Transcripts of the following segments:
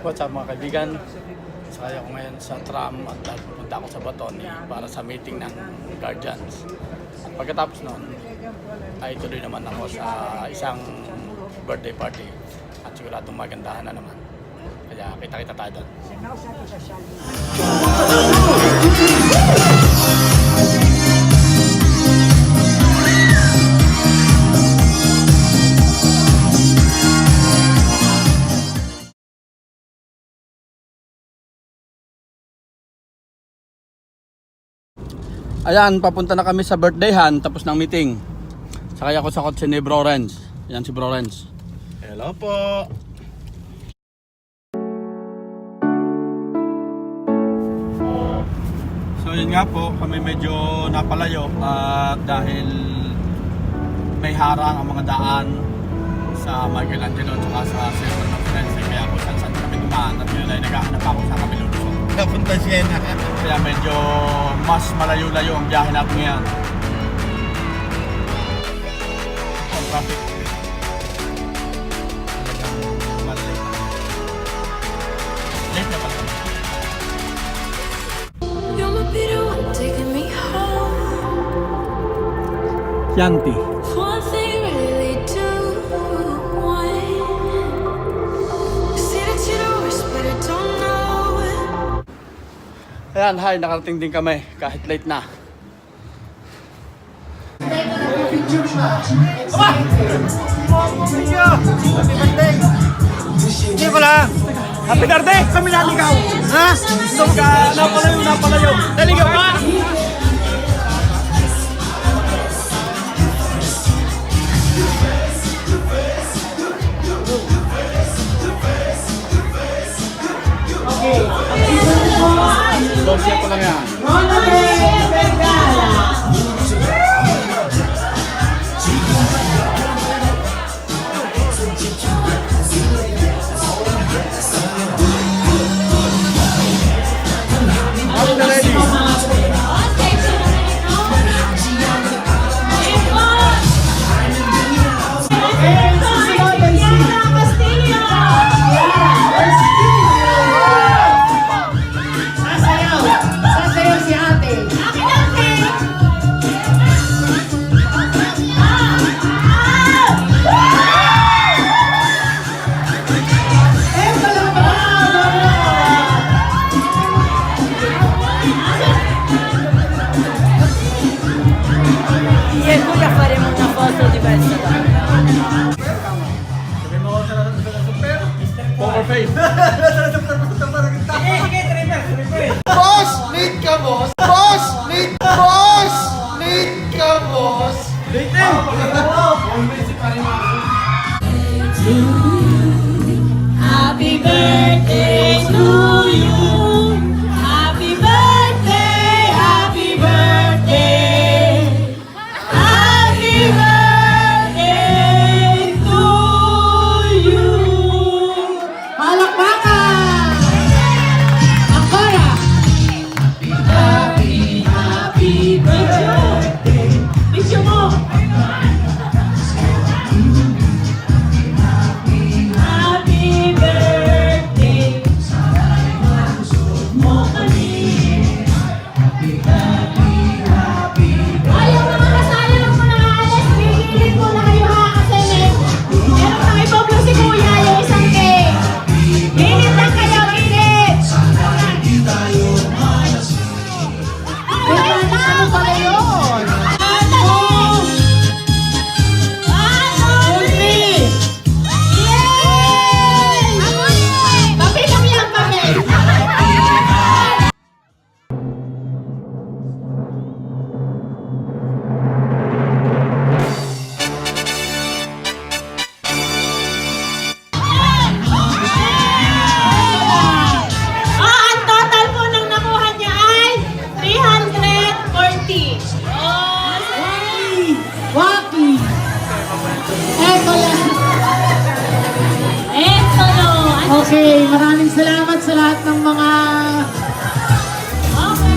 What's up mga kaibigan? Sakay ako ngayon sa tram at pupunta ako sa Baton para sa meeting ng Guardians. At pagkatapos noon ay tuloy naman ako sa isang birthday party at siguradong magandahan na naman. Kaya kita-kita tayo doon. Ayan, papunta na kami sa birthdayhan tapos ng meeting. Sakay ako sa kotse ni Bro Renz. Ayan si Bro Renz. Hello po. So yun nga po, kami medyo napalayo at dahil may harang ang mga daan sa Michelangelo at sa Silver of Friends, kaya kung saan kami dumaan at yun ay naghahanap ako sa kami lulusong. Napunta siya na. Kaya medyo mas malayo-layo ang biyahe natin ngayon. Ang traffic. Talagang malay na. Late na pala. You're my bitter one, taking me home. Chianti. One thing you really do want. Say that you're the worst, but I don't know. Ayan, hi, nakarating din kami kahit late na. Hindi pala. Happy birthday! Kami naligaw! Ha? Gusto ka napalayo. Naligaw ka! Dosya ko lang yan. Ako na ready. Poker face. Boss! Late ka, boss! Boss! Late! Boss! Late ka, boss! Late eh! Happy birthday to you. Happy birthday, happy birthday. Happy birthday to you. Palakpakan! Akora! Happy birthday. Picture mo! Happy birthday. Mo kami. Ayaw mga kasali ng mga alas, pipilin ko na kayo ha kasi meron na kay Pablo si Kuya yung isang cake. Minit lang kayo, minit! Ano pala yun? Ano? Ulti! Yay! Papilang lang kami! Ang total po ng nakuha niya ay 340. Waki! Eto lang. Eto no. Okay, maraming salamat sa lahat ng mga Okay.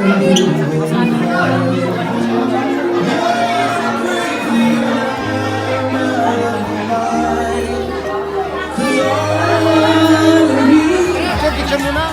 Picture muna.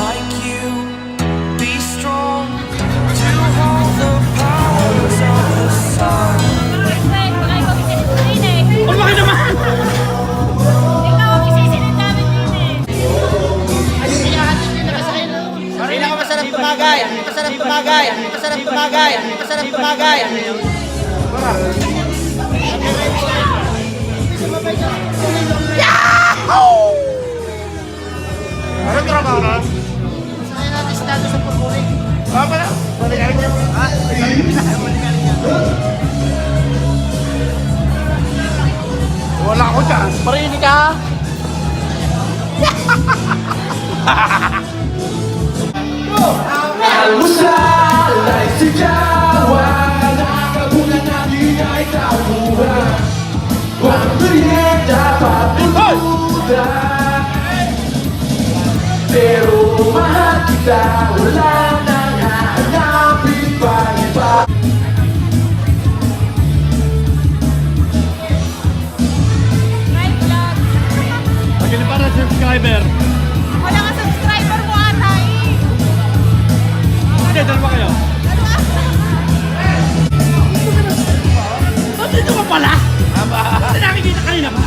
Like you, be strong to hold the powers of the sun. Ang laki naman! Ikaw ang isisinang namin din Pinakamasarap tumagay. Masarap tumagay. Masarap tumagay. Masarap tumagay. Ano trabaho na? Saan natin estado sa pagkuling? Pala. Balikan niya. Wala ako dyan. Marinig ka! Almusal ay sigawan, nakabulan natin ay tauhan. Ang merienda patuludan, pero mahal kita, wala nang hahanapin pa iba. Pagkili para subscriber. Wala ka subscriber mo ata eh. Hindi, dalawa kayo. Ba't dito ka pala? Ba't nakikita kanina pa?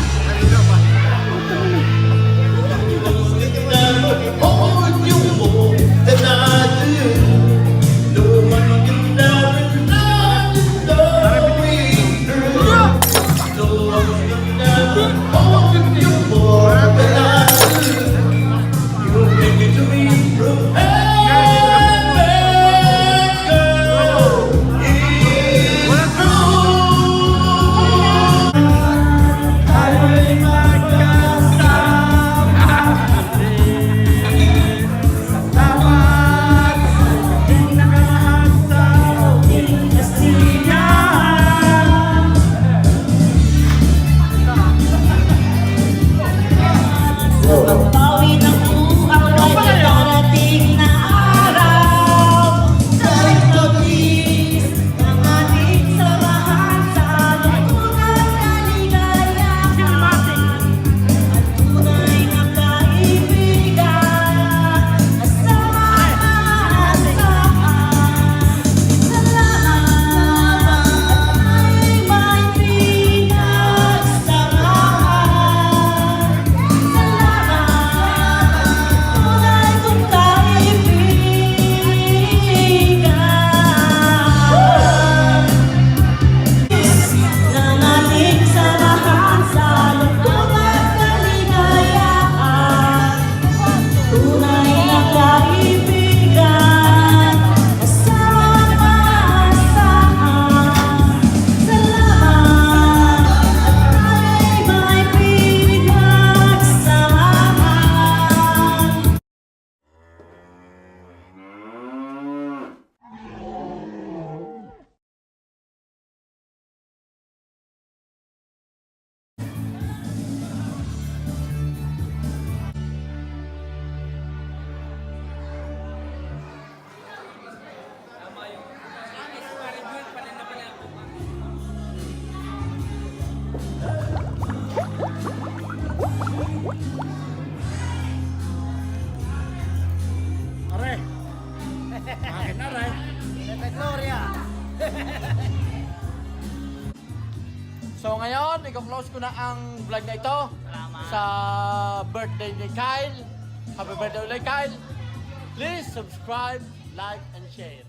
Bawi ng buhay ay darating na araw. Kahit mabilis ang ating samahan sa lungkutan kaligayahan. At tunay na kaibigan, asahan. Salamat ay may pinagsamahan. Tunay kong kaibigan, ng ating samahan sa lungkot at kaligayahan. Tunay na kaibigan, kasama-asahan. Salamat at may pinagsamahan. Are. Akin na, Ray. So ngayon, i-close ko na ang vlog na ito sa birthday ni Kyle. Happy birthday ulit, Kyle. Please subscribe, like, and share.